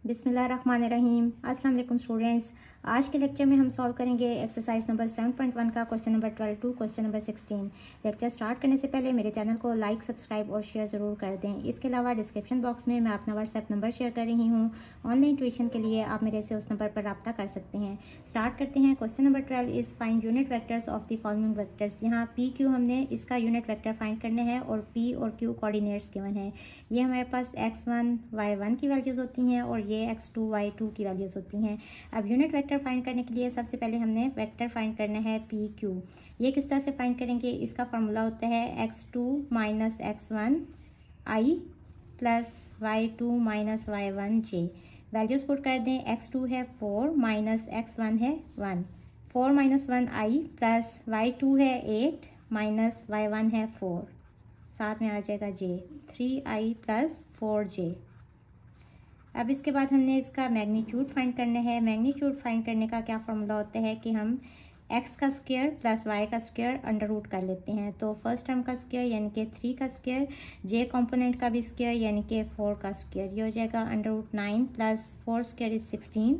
बिस्मिल्लाहिर्रहमानिर्रहीम। अस्सलाम वालेकुम स्टूडेंट्स। आज के लेक्चर में हम सॉल्व करेंगे एक्सरसाइज नंबर 7.1 का question number 12 to question number 16। Lecture start करने से पहले मेरे चैनल को लाइक, सब्सक्राइब और शेयर ज़रूर कर दें। इसके अलावा डिस्क्रिप्शन बॉक्स में मैं अपना व्हाट्सएप नंबर शेयर कर रही हूँ। ऑनलाइन ट्यूशन के लिए आप मेरे से उस नंबर पर रब्ता कर सकते हैं। स्टार्ट करते हैं। Question number 12 is find unit vectors of the following vectors. यहाँ पी क्यू हमने इसका यूनिट वेक्टर फाइंड करने हैं और पी और क्यू कोऑर्डिनेट्स गिवन है। ये हमारे पास x1 y1 की वैल्यूज़ होती हैं और ये x2 y2 की वैल्यूज़ होती हैं। अब यूनिट वेक्टर फाइंड करने के लिए सबसे पहले हमने वेक्टर फाइंड करना है पी क्यू। ये किस तरह से फाइंड करेंगे? इसका फार्मूला होता है x2 minus x1 i plus y2 minus y1 j। Values put कर दें। x2 है 4 माइनस x1 है 1, 4 माइनस 1 i प्लस y2 है 8 माइनस y1 है 4, साथ में आ जाएगा j 3i प्लस 4j। अब इसके बाद हमने इसका मैग्नीट्यूड फाइंड करना है। मैग्नीट्यूड फाइंड करने का क्या फार्मूला होता है कि हम x का स्क्वायर प्लस y का स्क्वायर अंडर रूट कर लेते हैं। तो फर्स्ट टर्म का स्क्वायर यानी कि 3 का स्क्वायर, j कंपोनेंट का भी स्क्वायर यानी कि 4 का स्क्वायर, ये हो जाएगा under root 9 plus 4 square is 16।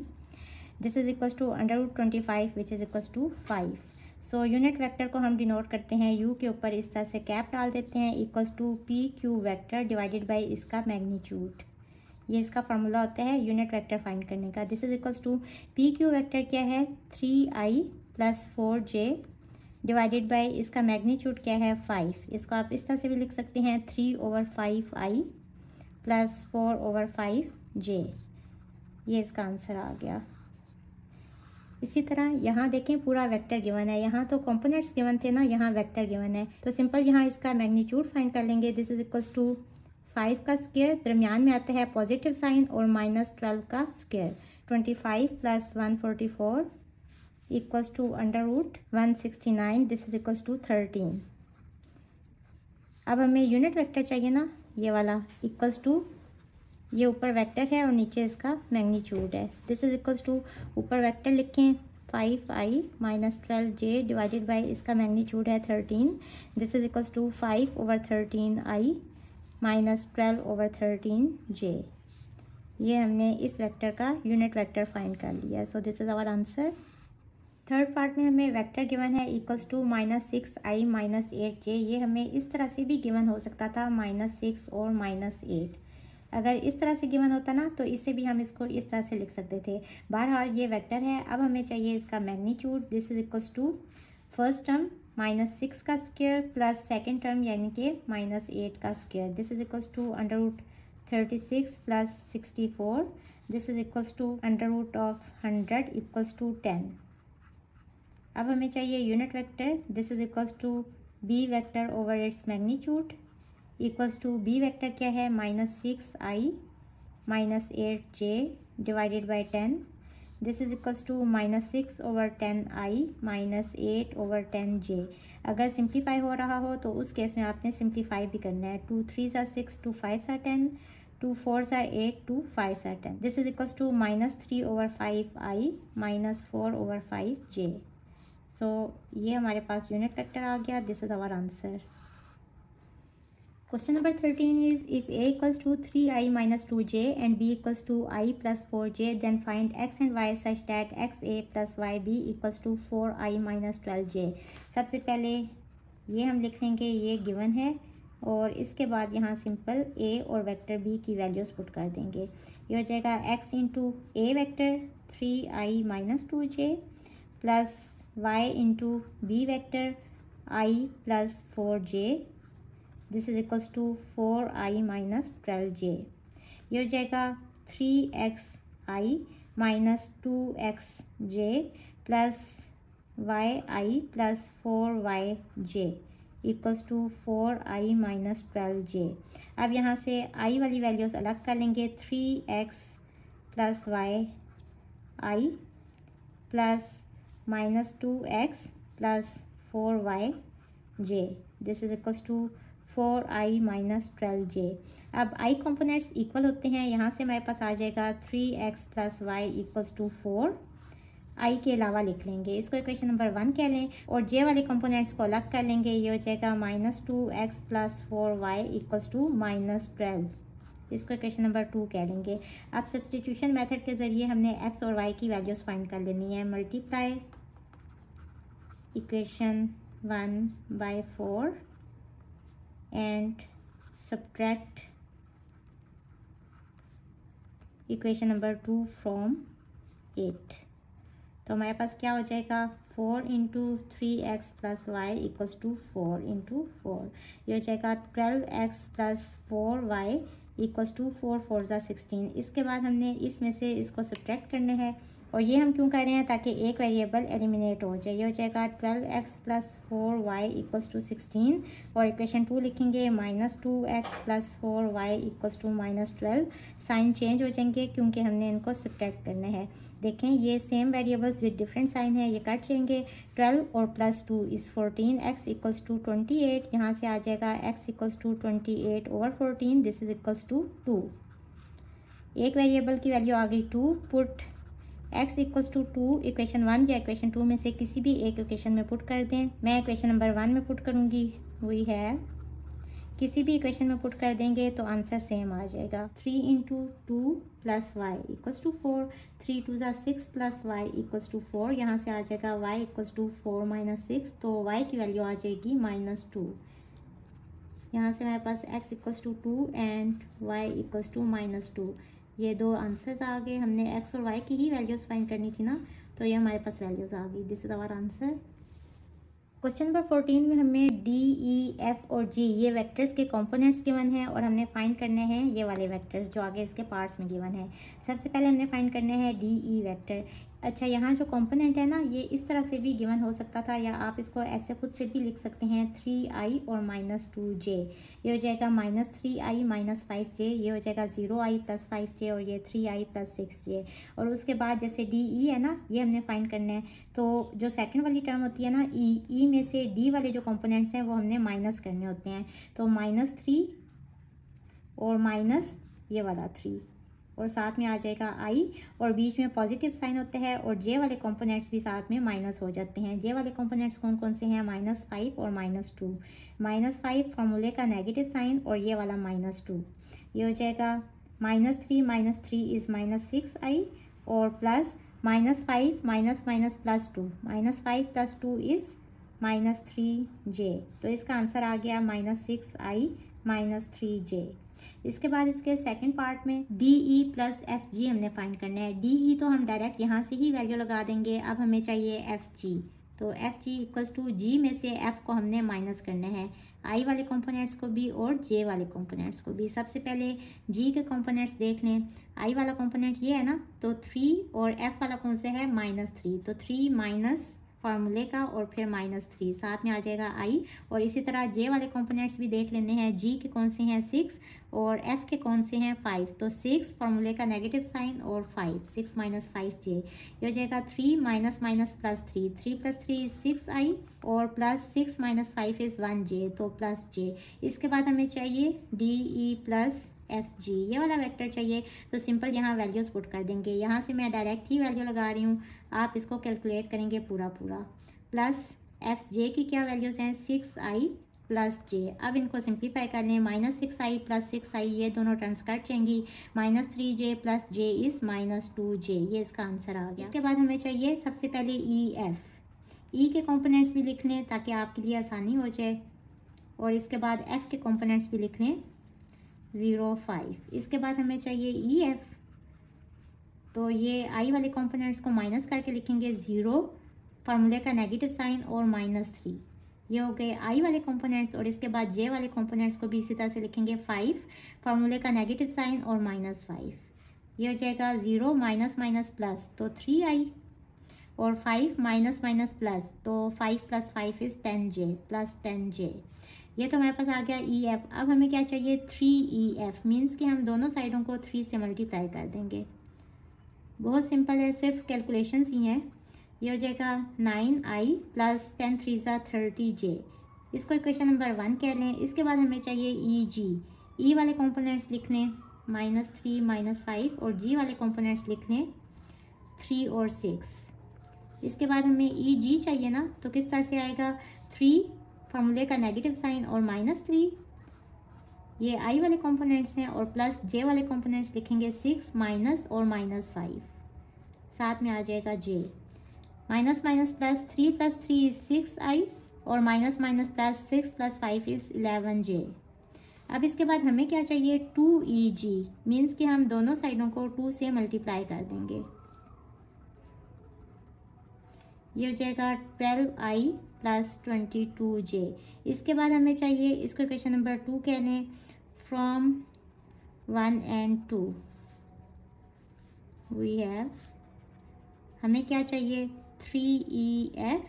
This is equals to under root 25 which is equals to 5। So unit vector को हम डिनोट करते हैं u के ऊपर इस तरह से कैप डाल देते हैं equals to P Q vector divided by इसका मैग्नीट्यूड। ये इसका फार्मूला होता है यूनिट वेक्टर फाइंड करने का। This is equals to P Q vector क्या है 3i plus 4j divided by इसका मैग्नीट्यूड क्या है 5। इसको आप इस तरह से भी लिख सकते हैं 3/5i प्लस 4/5j। ये इसका आंसर आ गया। इसी तरह यहाँ देखें पूरा वेक्टर गिवन है। यहाँ तो कंपोनेंट्स गिवन थे ना, यहाँ वेक्टर गिवन है तो सिंपल यहाँ इसका मैग्नीट्यूड फाइंड कर लेंगे। दिस इज इक्वल्स टू 5 का स्क्वायर, दरमियान में आता है पॉजिटिव साइन और माइनस 12 का square, 25 plus 144 equals to under root 169। This is equals to 13। अब हमें यूनिट वेक्टर चाहिए ना, ये वाला इक्वल्स टू, ये ऊपर वेक्टर है और नीचे इसका मैग्नीट्यूड है। दिस इज इक्वल्स टू ऊपर वेक्टर लिखें 5i minus 12j divided by इसका मैग्नीट्यूड है 13। This is equals to 5/13i minus 12/13j। ये हमने इस वेक्टर का यूनिट वेक्टर फाइंड कर लिया। So this is our answer. Third part में हमें वेक्टर गिवन है equals to -6i minus 8j। ये हमें इस तरह से भी गिवन हो सकता था -6 और -8। अगर इस तरह से गिवन होता ना तो इससे भी हम इसको इस तरह से लिख सकते थे। बहरहाल ये वेक्टर है। अब हमें चाहिए इसका magnitude. This is equals to first term -6 का स्क्वायर प्लस सेकेंड टर्म यानी कि -8 का square. This is equals to under root 36 plus 64। This is equals to under root of 100 equals to 10। अब हमें चाहिए unit vector. This is equals to B vector over its magnitude equals to B vector क्या है -6i minus 8j divided by 10। This is equals to -6/10i minus 8/10j। अगर simplify हो रहा हो तो उस केस में आपने सिंप्लीफाई भी करना है। 2 3 ज़ा 6, 2 5 ज़ा 10, 2 4 ज़ा 8, 2 5 ज़ा 10। This is equals to -3/5i minus 4/5j। So ये हमारे पास यूनिट वेक्टर आ गया। This is our answer. Question number 13 is if a equals to 3i minus 2j and b equals to i plus 4j, then find x and y such that xa plus yb equals to 4i minus 12j। सबसे पहले ये हम लिख लेंगे, ये given है और इसके बाद यहाँ सिंपल a और वेक्टर b की वैल्यूज़ पुट कर देंगे। ये हो जाएगा x into a vector 3i minus 2j plus y into b vector i plus 4j। This is equals to 4i minus 12j। ये हो जाएगा 3xi minus 2xj plus yi plus 4yj equals to 4i minus 12j। अब यहाँ से i वाली values अलग कर लेंगे। 3x plus yi plus minus 2x plus 4yj। This is equals to 4i minus 12j। अब i कंपोनेंट्स इक्वल होते हैं। यहाँ से हमारे पास आ जाएगा 3x plus Y equals to 4। i के अलावा लिख लेंगे, इसको इक्वेशन नंबर 1 कह लें और j वाले कंपोनेंट्स को अलग कर लेंगे। ये हो जाएगा -2x plus 4y equals to -12। इसको इक्वेशन नंबर 2 कह लेंगे। अब सब्स्टिट्यूशन मेथड के ज़रिए हमने एक्स और वाई की वैल्यूज़ फाइंड कर लेनी है। Multiply equation 1 by 4 and subtract equation number 2 from 8। तो हमारे पास क्या हो जाएगा 4 into 3x plus Y equals to 4 into 4। ये हो जाएगा 12x plus 4y equals to 4 4 ज़ा 16। इसके बाद हमने इसमें से इसको सब्ट्रैक्ट करने हैं और ये हम क्यों कर रहे हैं ताकि एक वेरिएबल एलिमिनेट हो जाए। ये हो जाएगा 12x plus 4y equals to 16 और इक्वेशन 2 लिखेंगे -2x plus 4y equals to -12। Sign change हो जाएंगे क्योंकि हमने इनको सब्ट्रैक्ट करने हैं। देखें ये same variables with different sign है, ये कट जाएंगे। 12 और plus 2 is 14, x equals to 28। यहाँ से आ जाएगा x equals to 28 over 14, this is equals to 2। एक वेरिएबल की वैल्यू आ गई 2। Put x equals to 2 equation 1 या इक्वेशन 2 में से किसी भी एक इक्वेशन में पुट कर दें। मैं इक्वेशन नंबर 1 में पुट करूँगी, वही है। किसी भी इक्वेशन में पुट कर देंगे तो आंसर सेम आ जाएगा। 3 into 2 plus Y equals to 4, 3 2 ज़ा 6 प्लस वाई इक्वल्स टू 4। यहाँ से आ जाएगा y इक्वल्स टू 4 माइनस 6, तो y की वैल्यू आ जाएगी -2। यहाँ से हमारे पास x equals to 2 and y equals to -2। ये दो आंसर्स आ गए। हमने x और y की ही वैल्यूज़ फाइंड करनी थी ना, तो ये हमारे पास वैल्यूज़ आ गई। This is our answer. Question number 14 में हमें डी, ई, एफ और जी ये वेक्टर्स के कंपोनेंट्स गिवन हैं और हमने फाइंड करने हैं ये वाले वेक्टर्स जो आगे इसके पार्ट्स में गिवन है। सबसे पहले हमने फाइंड करने हैं डी, ई वेक्टर। अच्छा, यहाँ जो कंपोनेंट है ना, ये इस तरह से भी गिवन हो सकता था या आप इसको ऐसे खुद से भी लिख सकते हैं 3i और -2j। ये हो जाएगा -3i -5j, ये हो जाएगा 0i + 5j और ये 3i + 6j। और उसके बाद जैसे डी, ई है ना, ये हमने फाइंड करना है। तो जो सेकंड वाली टर्म होती है ना ई में से डी वाले जो कंपोनेंट्स हैं वो हमने माइनस करने होते हैं। तो -3 और माइनस ये वाला 3 और साथ में आ जाएगा i और बीच में पॉजिटिव साइन होते हैं और जे वाले कंपोनेंट्स भी साथ में माइनस हो जाते हैं। जे वाले कंपोनेंट्स कौन कौन से हैं? -5 और -2। -5 फार्मूले का नेगेटिव साइन और ये वाला -2। ये हो जाएगा -3 इज़ -6i और plus -5 minus plus 2, -5 + 2 is -3j। तो इसका आंसर आ गया -6i -3j। इसके बाद इसके सेकंड पार्ट में D, E plus F G हमने फाइंड करना है। डी ई तो हम डायरेक्ट यहाँ से ही वैल्यू लगा देंगे। अब हमें चाहिए एफ जी, तो एफ जी इक्वल्स टू जी में से एफ को हमने माइनस करना है, आई वाले कंपोनेंट्स को भी और जे वाले कंपोनेंट्स को भी। सबसे पहले जी के कंपोनेंट्स देख लें। आई वाला कंपोनेंट ये है ना, तो 3 और एफ वाला कौन सा है? -3। तो 3 माइनस फार्मूले का और फिर -3 साथ में आ जाएगा आई। और इसी तरह जे वाले कंपोनेंट्स भी देख लेने हैं। जी के कौन से हैं? 6 और एफ के कौन से हैं? 5। तो 6 फार्मूले का नेगेटिव साइन और 5, 6 - 5j। ये हो जाएगा 3 माइनस प्लस 3, 3 + 3 इज़ 6i और प्लस 6 - 5 इज़ 1j, तो +j। इसके बाद हमें चाहिए D, E plus F G, ये वाला वेक्टर चाहिए। तो सिंपल यहाँ वैल्यूज़ पुट कर देंगे। यहाँ से मैं डायरेक्ट ही वैल्यू लगा रही हूँ, आप इसको कैलकुलेट करेंगे पूरा प्लस एफ जे की क्या वैल्यूज़ हैं? 6i + j। अब इनको सिंप्लीफाई कर लें। -6i + 6i ये दोनों टर्म्स कट जाएंगी। -3j + j is -2j। ये इसका आंसर आ गया। इसके बाद हमें चाहिए सबसे पहले ई, एफ। ई के कॉम्पोनेंट्स भी लिख लें ताकि आपके लिए आसानी हो जाए और इसके बाद एफ के कॉम्पोनेंट्स भी लिख लें 0 5। इसके बाद हमें चाहिए ई एफ, तो ये आई वाले कंपोनेंट्स को माइनस करके लिखेंगे 0 फार्मूले का नेगेटिव साइन और -3। ये हो गए आई वाले कंपोनेंट्स। और इसके बाद जे वाले कंपोनेंट्स को भी इसी तरह से लिखेंगे 5 फार्मूले का नेगेटिव साइन और -5। ये हो जाएगा 0 माइनस प्लस तो 3i और 5 माइनस प्लस तो 5 + 5 इज़ 10j प्लस 10j। ये तो हमारे पास आ गया ई एफ। अब हमें क्या चाहिए? 3EF मीन्स कि हम दोनों साइडों को 3 से मल्टीप्लाई कर देंगे। बहुत सिंपल है, सिर्फ कैलकुलेशंस ही हैं। ये हो जाएगा 9i + 10 3 ज़ा 30j। इसको इक्वेशन नंबर 1 कह लें। इसके बाद हमें चाहिए ई जी। ई वाले कंपोनेंट्स लिख लें -3 - 5 और जी वाले कंपोनेंट्स लिख लें 3 और 6। इसके बाद हमें ई जी चाहिए ना, तो किस तरह से आएगा? 3 फार्मूले का नेगेटिव साइन और -3 ये आई वाले कंपोनेंट्स हैं, और प्लस जे वाले कंपोनेंट्स लिखेंगे 6 माइनस और -5, साथ में आ जाएगा J. Minus minus plus 3 is 6i, और minus minus plus 6 + 5 is 11j। अब इसके बाद हमें क्या चाहिए, 2eg, मीन्स कि हम दोनों साइडों को 2 से मल्टीप्लाई कर देंगे। ये हो जाएगा 12i + 22j। इसके बाद हमें चाहिए, इसको क्वेश्चन नंबर 2 कह लें, फ्रॉम 1 and 2 वी हैव, हमें क्या चाहिए, 3ef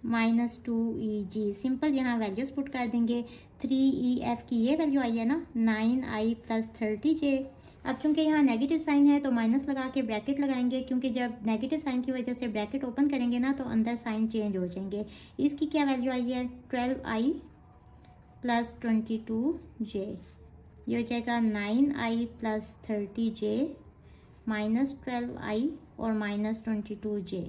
- 2eg। सिंपल यहाँ वैल्यूज पुट कर देंगे। 3ef की ये वैल्यू आई है ना, 9i + 30j। अब चूंकि यहाँ नेगेटिव साइन है तो माइनस लगा के ब्रैकेट लगाएंगे, क्योंकि जब नेगेटिव साइन की वजह से ब्रैकेट ओपन करेंगे ना तो अंदर साइन चेंज हो जाएंगे। इसकी क्या वैल्यू आई है, 12i + 22j। ये हो जाएगा 9i + 30j -12i और -22j।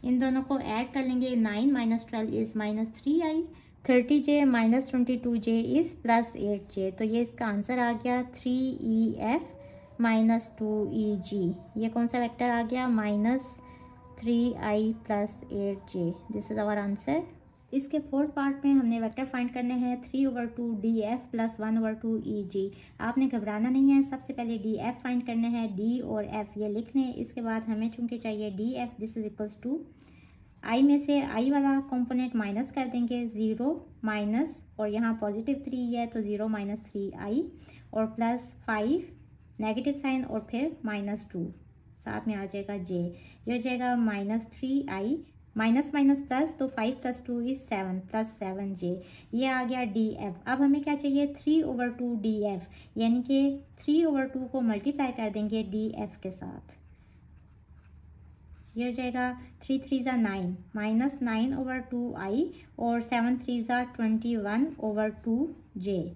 इन दोनों को ऐड कर लेंगे, 9 - 12 is -3i, 30j - 22j is +8j। तो ये इसका आंसर आ गया 3ef - 2eg। ये कौन सा वेक्टर आ गया, -3i + 8j। This is our answer. इसके फोर्थ पार्ट में हमने वेक्टर फाइंड करने हैं 3/2 df + 1/2 eg। आपने घबराना नहीं है, सबसे पहले df फाइंड करने हैं, d और f ये लिख लें। इसके बाद हमें चूंकि चाहिए df, this is equals to i में से i वाला कंपोनेंट माइनस कर देंगे, 0 माइनस, और यहाँ +3 है तो 0 - 3i, और +5 नेगेटिव साइन, और फिर -2, साथ में आ जाएगा j। ये हो जाएगा -3i, माइनस माइनस प्लस, तो 5 + 2 इज 7 + 7j। ये आ गया df। अब हमें क्या चाहिए, 3/2 df, यानी कि 3/2 को मल्टीप्लाई कर देंगे df के साथ। ये हो जाएगा 3 × 3 = 9, -9/2i, और 7 × 3 = 21/2j।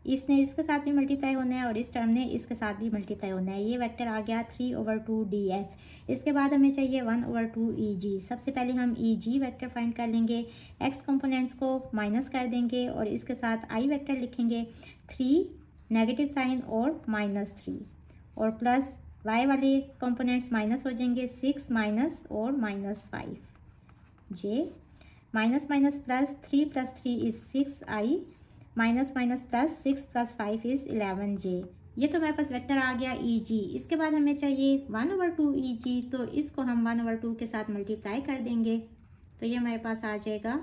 इसने इसके साथ भी मल्टीप्लाई होना है और इस टर्म ने इसके साथ भी मल्टीप्लाई होना है। ये वेक्टर आ गया 3/2 df। इसके बाद हमें चाहिए 1/2 eg। सबसे पहले हम eg वेक्टर फाइंड कर लेंगे, x कंपोनेंट्स को माइनस कर देंगे और इसके साथ i वेक्टर लिखेंगे, 3 नेगेटिव साइन और -3, और प्लस y वाले कंपोनेंट्स माइनस हो जाएंगे, 6 माइनस और -5 j, minus minus plus, 3 + 3 is 6i, minus minus plus, 6 + 5 is 11j। ये तो हमारे पास वेक्टर आ गया eg। इसके बाद हमें चाहिए 1/2 eg, तो इसको हम 1/2 के साथ मल्टीप्लाई कर देंगे, तो ये हमारे पास आ जाएगा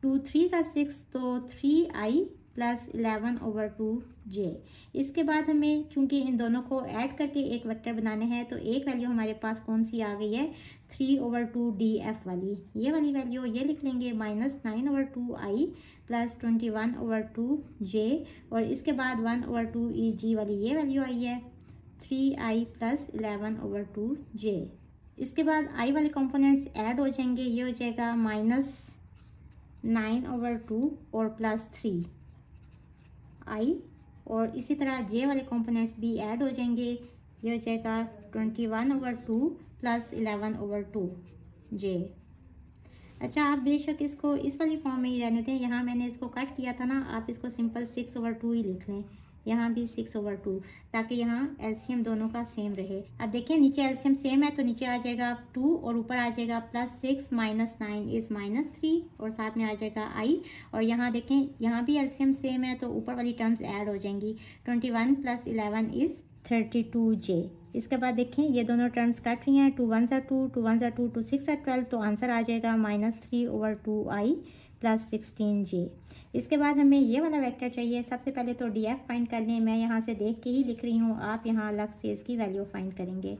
2 × 3 = 6, तो 3i + 11/2j। इसके बाद हमें चूंकि इन दोनों को ऐड करके एक वेक्टर बनाने हैं, तो एक वैल्यू हमारे पास कौन सी आ गई है, 3/2 df वाली। ये वाली वैल्यू ये लिख लेंगे, -9/2i + 21/2j, और इसके बाद 1/2 eg वाली ये वैल्यू आई है, 3i + 11/2j। इसके बाद i वाले कंपोनेंट्स ऐड हो जाएंगे, ये हो जाएगा -9/2 और +3i, और इसी तरह j वाले कंपोनेंट्स भी ऐड हो जाएंगे, ये हो जाएगा 21/2 + 11/2j। अच्छा, आप बेशक इसको इस वाली फॉर्म में ही रहने दें, यहाँ मैंने इसको कट किया था ना, आप इसको सिंपल 6/2 ही लिख लें, यहाँ भी 6/2, ताकि यहाँ एलसीएम दोनों का सेम रहे। अब देखिए नीचे एलसीएम सेम है तो नीचे आ जाएगा 2 और ऊपर आ जाएगा +6 - 9 इज -3, और साथ में आ जाएगा i, और यहाँ देखें यहाँ भी एलसीएम सेम है तो ऊपर वाली टर्म्स ऐड हो जाएंगी, 21 + 11 इज 32j। इसके बाद देखें ये दोनों टर्म्स कट रही हैं, 2 × 1 = 2, 2 × 1 = 2, 2 × 6 = 12, तो आंसर आ जाएगा -3/2i + 16j। इसके बाद हमें ये वाला वेक्टर चाहिए। सबसे पहले तो df फाइंड कर लें, मैं यहाँ से देख के ही लिख रही हूँ, आप यहाँ अलग से इसकी वैल्यू फाइंड करेंगे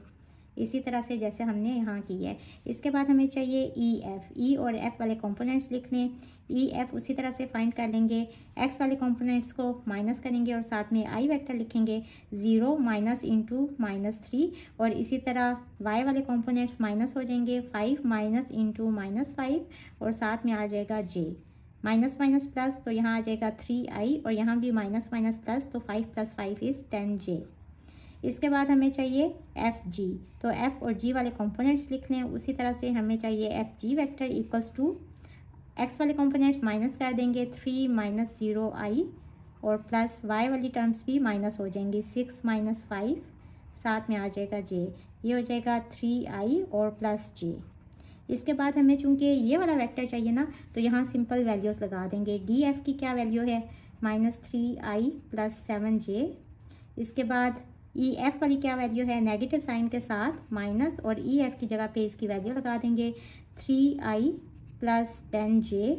इसी तरह से जैसे हमने यहाँ की है। इसके बाद हमें चाहिए ef, e और f वाले कंपोनेंट्स लिख लें, ef उसी तरह से फाइंड कर लेंगे, x वाले कंपोनेंट्स को माइनस करेंगे और साथ में i वेक्टर लिखेंगे, 0 माइनस इंटू -3, और इसी तरह y वाले कंपोनेंट्स माइनस हो जाएंगे, 5 माइनस इंटू -5, और साथ में आ जाएगा j, माइनस माइनस प्लस, तो यहाँ आ जाएगा 3i, और यहाँ भी माइनस माइनस प्लस, तो 5 + 5 इज 10j। इसके बाद हमें चाहिए fg, तो f और g वाले कंपोनेंट्स लिख लें। उसी तरह से हमें चाहिए fg vector equals to X वाले कंपोनेंट्स माइनस कर देंगे, 3 माइनस 0 आई, और प्लस वाई वाली टर्म्स भी माइनस हो जाएंगी, 6 माइनस 5, साथ में आ जाएगा जे, ये हो जाएगा 3i और प्लस जे। इसके बाद हमें चूंकि ये वाला वेक्टर चाहिए ना, तो यहाँ सिंपल वैल्यूज़ लगा देंगे। डी एफ की क्या वैल्यू है, -3i प्लस 7j। इसके बाद ई एफ वाली क्या वैल्यू है, नेगेटिव साइन के साथ माइनस, और ई एफ की जगह पे इसकी वैल्यू लगा देंगे 3i प्लस 10j,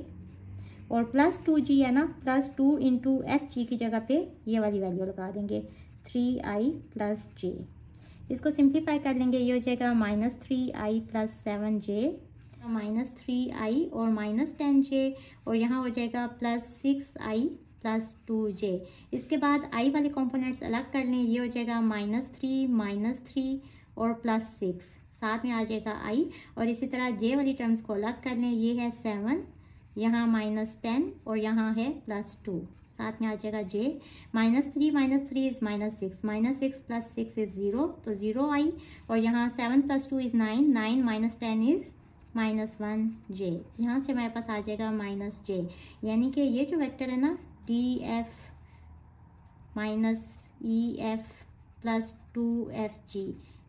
और प्लस 2g है ना, प्लस 2 इंटू एफ जी की जगह पे ये वाली वैल्यू लगा देंगे 3i प्लस j। इसको सिंप्लीफाई कर लेंगे, ये हो जाएगा -3i प्लस 7j, -3i और -10j, और यहाँ हो जाएगा प्लस 6i प्लस 2j। इसके बाद i वाले कंपोनेंट्स अलग कर लें, ये हो जाएगा -3 और प्लस 6, साथ में आ जाएगा i, और इसी तरह j वाली टर्म्स को अलग कर लें, ये है 7, यहाँ -10 और यहाँ है +2, साथ में आ जाएगा j। -3 इज़ -6, -6 प्लस 6 इज़ 0, तो 0i, और यहाँ 7 + 2 इज़ 9, 9 - 10 इज़ -1j। यहाँ से हमारे पास आ जाएगा -j, यानी कि ये जो वेक्टर है ना, DF -EF प्लस 2FG,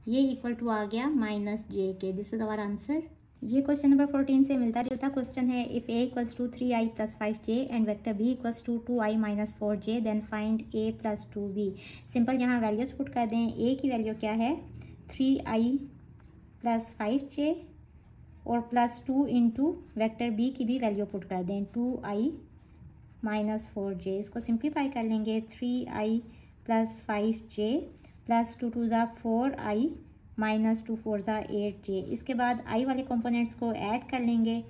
ये इक्वल टू आ गया -j के। This is our answer. ये क्वेश्चन नंबर 14 से मिलता जुलता क्वेश्चन है। If a equals to 3i plus 5j and vector b equals to 2i minus 4j then find a plus 2b। Simple यहाँ values put कर दें। a की value क्या है, 3i प्लस 5j, और प्लस 2 इंटू वेक्टर b की भी value put कर दें, 2i माइनस 4j। इसको सिंप्लीफाई कर लेंगे, 3i प्लस 5j प्लस 2 2 ज़ा 4i माइनस 2 4 ज़ा 8j। इसके बाद i वाले कंपोनेंट्स को ऐड कर लेंगे,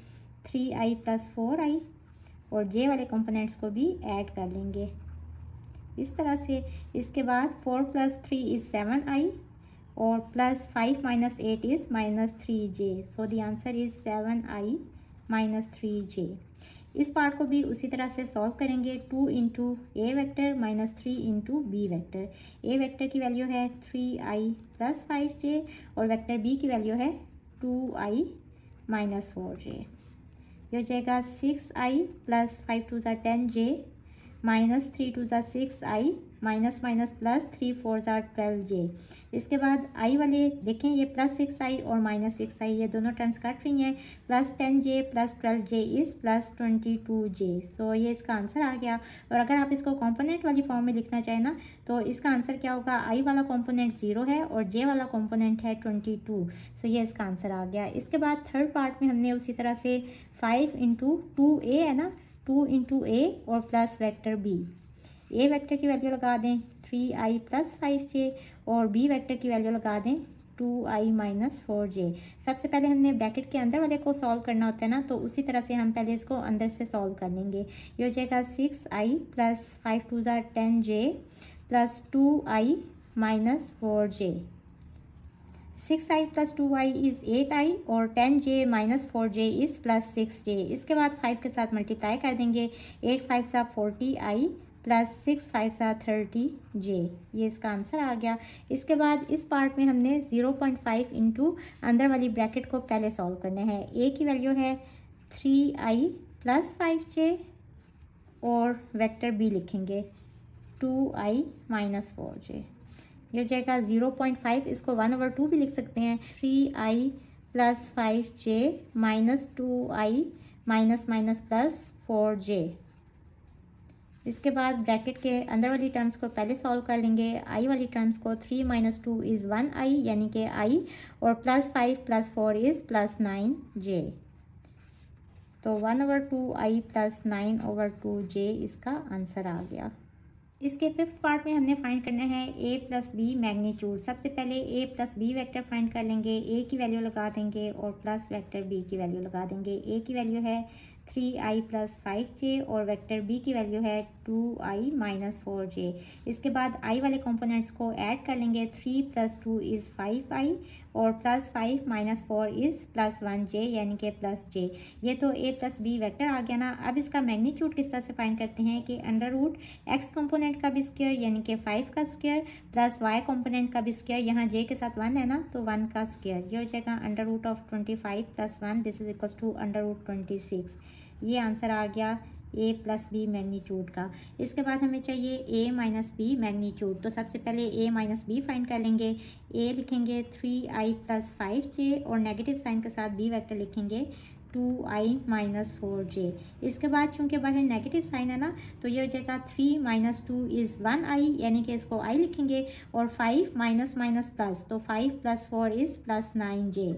3i प्लस 4i, और j वाले कंपोनेंट्स को भी ऐड कर लेंगे इस तरह से। इसके बाद 4 + 3 इज़ 7i, और plus 5 - 8 is -3j। So the answer is 7i minus 3j। इस पार्ट को भी उसी तरह से सॉल्व करेंगे। 2 into A vector minus 3 into B vector. A vector की वैल्यू है 3i प्लस 5j, और वेक्टर बी की वैल्यू है 2i माइनस 4j। ये हो जाएगा 6i प्लस 5 2 ज़ा 10j माइनस 3 2 ज़ा 6i माइनस माइनस प्लस 3 4 ज़ा 12j। इसके बाद i वाले देखें, ये प्लस 6i और माइनस 6i ये दोनों टर्म्स कट रही हैं। Plus 10j plus 12j is plus 22j। सो ये इसका आंसर आ गया। और अगर आप इसको कॉम्पोनेंट वाली फॉर्म में लिखना चाहें ना, तो इसका आंसर क्या होगा, i वाला कॉम्पोनेंट 0 है और j वाला कॉम्पोनेंट है 22। सो ये इसका आंसर आ गया। इसके बाद थर्ड पार्ट में हमने उसी तरह से 5 इंटू 2a है ना, 2 इंटू a और प्लस वेक्टर b। ए वेक्टर की वैल्यू लगा दें 3i प्लस 5j, और बी वेक्टर की वैल्यू लगा दें 2i माइनस 4j। सबसे पहले हमने ब्रैकेट के अंदर वाले को सॉल्व करना होता है ना, तो उसी तरह से हम पहले इसको अंदर से सॉल्व कर लेंगे। ये हो जाएगा 6i प्लस 5 2 ज़ा 10j plus 2i minus 4j। 6i plus 2i is 8i, और 10j minus 4j is plus 6j। इसके बाद 5 के साथ मल्टीप्लाई कर देंगे, 8 5 सा 40i प्लस 6 5 सा 30j। ये इसका आंसर आ गया। इसके बाद इस पार्ट में हमने 0.5 इंटू अंदर वाली ब्रैकेट को पहले सॉल्व करना है। a की वैल्यू है 3i प्लस 5j, और वेक्टर b लिखेंगे 2i माइनस 4j। ये हो जाएगा 0.5, इसको 1/2 भी लिख सकते हैं, 3i plus 5j minus 2i minus minus plus 4j। इसके बाद ब्रैकेट के अंदर वाली टर्म्स को पहले सॉल्व कर लेंगे। i वाली टर्म्स को 3 - 2 इज़ 1i, यानी कि i, और plus 5 plus 4 is plus 9j। तो 1/2i प्लस 9/2j इसका आंसर आ गया। इसके फिफ्थ पार्ट में हमने फाइंड करना है a प्लस बी मैग्नीट्यूड। सबसे पहले a plus B vector find कर लेंगे। a की वैल्यू लगा देंगे और प्लस वेक्टर b की वैल्यू लगा देंगे। a की वैल्यू है 3i प्लस 5j, और वेक्टर b की वैल्यू है 2i माइनस 4j। इसके बाद i वाले कंपोनेंट्स को ऐड कर लेंगे। 3 + 2 इज़ 5i, और plus 5 minus 4 is plus 1j, यानी कि प्लस j। ये तो a प्लस बी वेक्टर आ गया ना। अब इसका मैग्नीट्यूड किस तरह से फाइंड करते हैं कि √x कंपोनेंट का भी स्क्वायर, यानी कि 5 का स्क्वायर, प्लस y कंपोनेंट का भी स्क्वायर, यहाँ j के साथ 1 है ना, तो 1 का स्क्वायर। ये हो जाएगा √25 + 1, दिस इज इक्वल्स टू √26। ये आंसर आ गया a प्लस बी मैग्नीट्यूड का। इसके बाद हमें चाहिए a माइनस बी मैग्नीट्यूड। तो सबसे पहले a माइनस बी फाइंड कर लेंगे। a लिखेंगे 3i प्लस 5j और नेगेटिव साइन के साथ b वेक्टर लिखेंगे 2i माइनस 4j। इसके बाद चूंकि बाहर नेगेटिव साइन है ना, तो ये हो जाएगा 3 माइनस 2 इज़ 1i, यानी कि इसको i लिखेंगे, और 5 माइनस माइनस प्लस, तो 5 प्लस 4 इज़ प्लस 9j।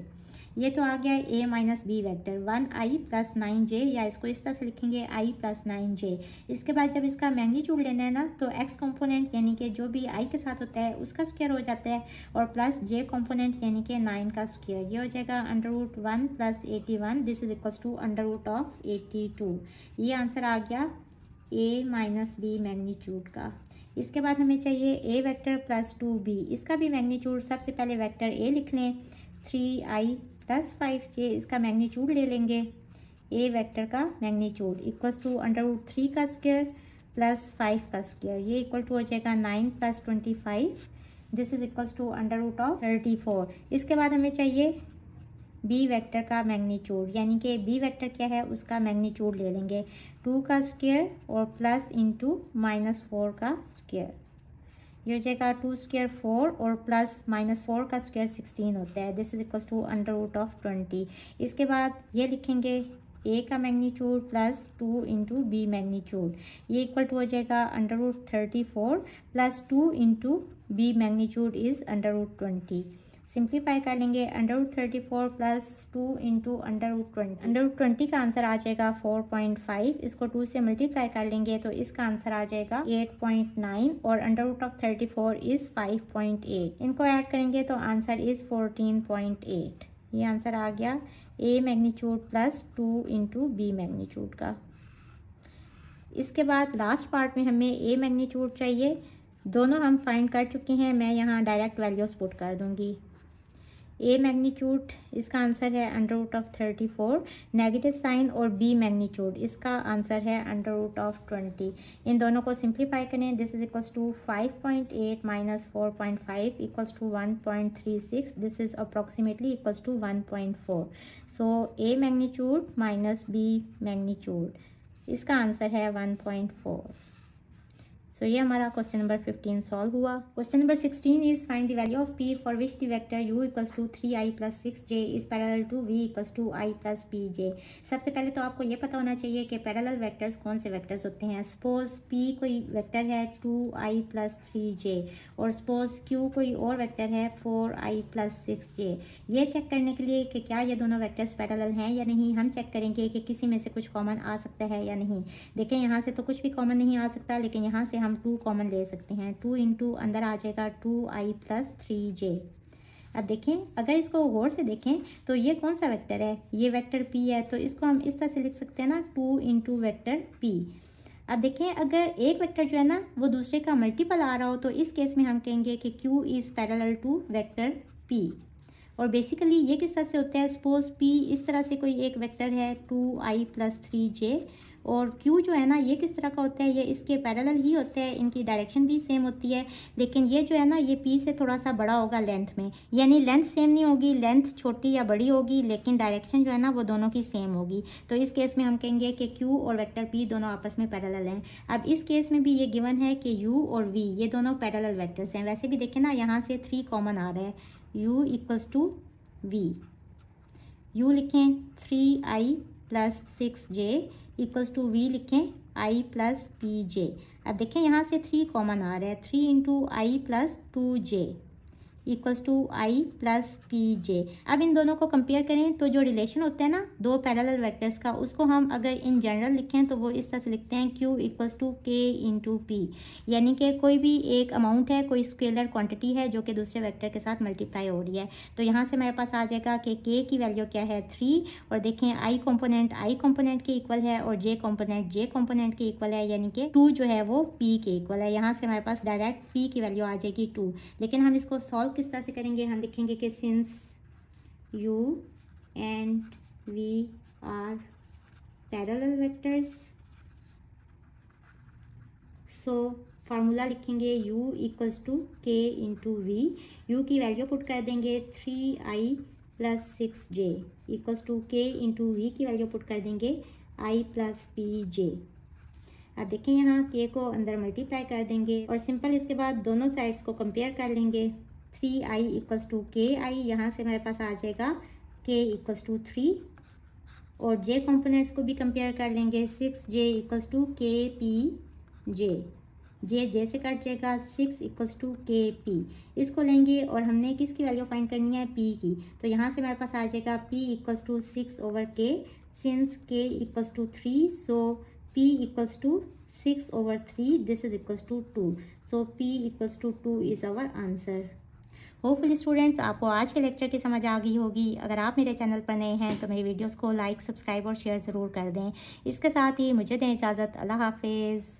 ये तो आ गया a minus B vector 1i plus 9j, या इसको इस तरह से लिखेंगे i प्लस 9j। इसके बाद जब इसका मैग्नीट्यूड लेना है ना, तो x कंपोनेंट यानी कि जो भी i के साथ होता है उसका स्क्वायर हो जाता है, और प्लस j कंपोनेंट यानी कि 9 का स्क्वायर। ये हो जाएगा √1 plus 81, this is equals to √82। ये आंसर आ गया a माइनस बी मैग्नीट्यूड का। इसके बाद हमें चाहिए a वेक्टर प्लस 2b। इसका भी मैग्नीट्यूड सबसे पहले वेक्टर a लिख लें 3i प्लस 5j, इसका मैग्नीट्यूड ले लेंगे। a वेक्टर का मैग्नीट्यूड इक्वल्स टू √3 का स्क्वायर प्लस 5 का स्क्वायर, ये इक्वल टू हो जाएगा 9 plus 25, this is equals to √34। इसके बाद हमें चाहिए b वेक्टर का मैग्नीट्यूड, यानी कि b वेक्टर क्या है उसका मैग्नीट्यूड ले लेंगे 2 का स्क्वायर और प्लस इंटू माइनस 4 का स्क्वायर। ये हो जाएगा 2 स्क्वायर 4 और प्लस माइनस 4 का स्क्वायर 16 होता है, दिस इज इक्वल्स टू √20। इसके बाद ये लिखेंगे a का magnitude plus 2 into B magnitude, ये इक्वल टू हो जाएगा √34 plus 2 into B magnitude is √20। Simplify कर लेंगे √34 प्लस 2 इंटू √20 का आंसर आ जाएगा 4.5। इसको 2 से मल्टीप्लाई कर लेंगे तो इसका आंसर आ जाएगा 8.9 और √34 इज़ 5.8। इनको ऐड करेंगे तो आंसर इज़ 14.8। ये आंसर आ गया a magnitude plus 2 into B magnitude का। इसके बाद लास्ट पार्ट में हमें a मैग्नीट्यूड चाहिए। दोनों हम फाइंड कर चुके हैं, मैं यहाँ डायरेक्ट वैल्यूज पुट कर दूँगी। a मैग्नीट्यूड इसका आंसर है √34, नेगेटिव साइन, और b मैग्नीट्यूड इसका आंसर है √20। इन दोनों को सिंप्लीफाई करें, this is equals to 5.8 minus 4.5 equals to 1.36, this is approximately equals to 1.4। So a magnitude minus b magnitude इसका आंसर है 1.4। सो ये हमारा क्वेश्चन नंबर 15 सॉल्व हुआ। Question number 16 is find the value of p for which the vector u equals to 3i plus 6j is parallel to v equals to i plus pj। सबसे पहले तो आपको ये पता होना चाहिए कि पैरेलल वेक्टर्स कौन से वेक्टर्स होते हैं। सपोज p कोई वेक्टर है 2i प्लस 3j, और सपोज q कोई और वेक्टर है 4i प्लस 6j। ये चेक करने के लिए कि क्या ये दोनों वेक्टर्स पैरेलल हैं या नहीं, हम चेक करेंगे कि किसी में से कुछ कॉमन आ सकता है या नहीं। देखें यहाँ से तो कुछ भी कॉमन नहीं आ सकता, लेकिन यहाँ से हम 2 कॉमन ले सकते हैं। 2 इंटू अंदर आ जाएगा 2i प्लस 3j। अब देखें, अगर इसको गौर से देखें तो ये कौन सा वेक्टर है, ये वेक्टर p है, तो इसको हम इस तरह से लिख सकते हैं ना 2 इंटू वेक्टर p। अब देखें, अगर एक वेक्टर जो है ना वो दूसरे का मल्टीपल आ रहा हो तो इस केस में हम कहेंगे कि q is parallel to vector p। और बेसिकली ये किस तरह से होता है, सपोज p इस तरह से कोई एक वेक्टर है 2i प्लस 3j, और q जो है ना ये किस तरह का होता है, ये इसके पैरेलल ही होता है, इनकी डायरेक्शन भी सेम होती है, लेकिन ये जो है ना ये p से थोड़ा सा बड़ा होगा लेंथ में, यानी लेंथ सेम नहीं होगी, लेंथ छोटी या बड़ी होगी, लेकिन डायरेक्शन जो है ना वो दोनों की सेम होगी। तो इस केस में हम कहेंगे कि q और वेक्टर p दोनों आपस में पैरेलल हैं। अब इस केस में भी ये गिवन है कि u और v ये दोनों पैरेलल वेक्टर्स हैं। वैसे भी देखें ना, यहाँ से 3 कॉमन आ रहा है, u equals to v, u लिखें 3i plus 6j equals to v लिखें i प्लस pj। अब देखें यहाँ से 3 कॉमन आ रहा है, 3 into i plus 2j equals to i plus pj। अब इन दोनों को कंपेयर करें तो जो रिलेशन होता है ना दो पैरेलल वेक्टर्स का, उसको हम अगर इन जनरल लिखें तो वो इस तरह से लिखते हैं q equals to k into p, यानी कि कोई भी एक अमाउंट है, कोई स्केलर क्वांटिटी है जो कि दूसरे वेक्टर के साथ मल्टीप्लाई हो रही है। तो यहाँ से मेरे पास आ जाएगा कि k की वैल्यू क्या है 3, और देखें i कंपोनेंट के इक्वल है और j कंपोनेंट के इक्वल है, यानी कि 2 जो है वो p के इक्वल है। यहाँ से हमारे पास डायरेक्ट p की वैल्यू आ जाएगी 2। लेकिन हम इसको सॉल्व किस तरह से करेंगे, हम लिखेंगे कि since u and v are parallel vectors, so formula लिखेंगे u equals to k into V. u की वैल्यू पुट कर देंगे 3i plus 6j equals to k into V की वैल्यू पुट कर देंगे आई प्लस पी जे। अब देखिए यहाँ के को अंदर मल्टीप्लाई कर देंगे और सिंपल इसके बाद दोनों साइड्स को कंपेयर कर लेंगे। 3i इक्वल्स टू के आई, यहाँ से मेरे पास आ जाएगा k इक्वल्स टू 3 और j कंपोनेंट्स को भी कंपेयर कर लेंगे। 6j इक्वल्स टू के पी जे, जे से कट जाएगा। 6 इक्वल्स टू के पी, इसको लेंगे और हमने किसकी वैल्यू फाइंड करनी है, p की। तो यहाँ से मेरे पास आ जाएगा p equals to 6 over k, since k equals to 3 so p equals to 6 over 3, this is equals to 2, so p equals to 2 is our answer. Hopefully students आपको आज के लेक्चर की समझ आ गई होगी। अगर आप मेरे चैनल पर नए हैं तो मेरी वीडियोस को लाइक, सब्सक्राइब और शेयर ज़रूर कर दें। इसके साथ ही मुझे दें इजाज़त। अल्लाह हाफिज़।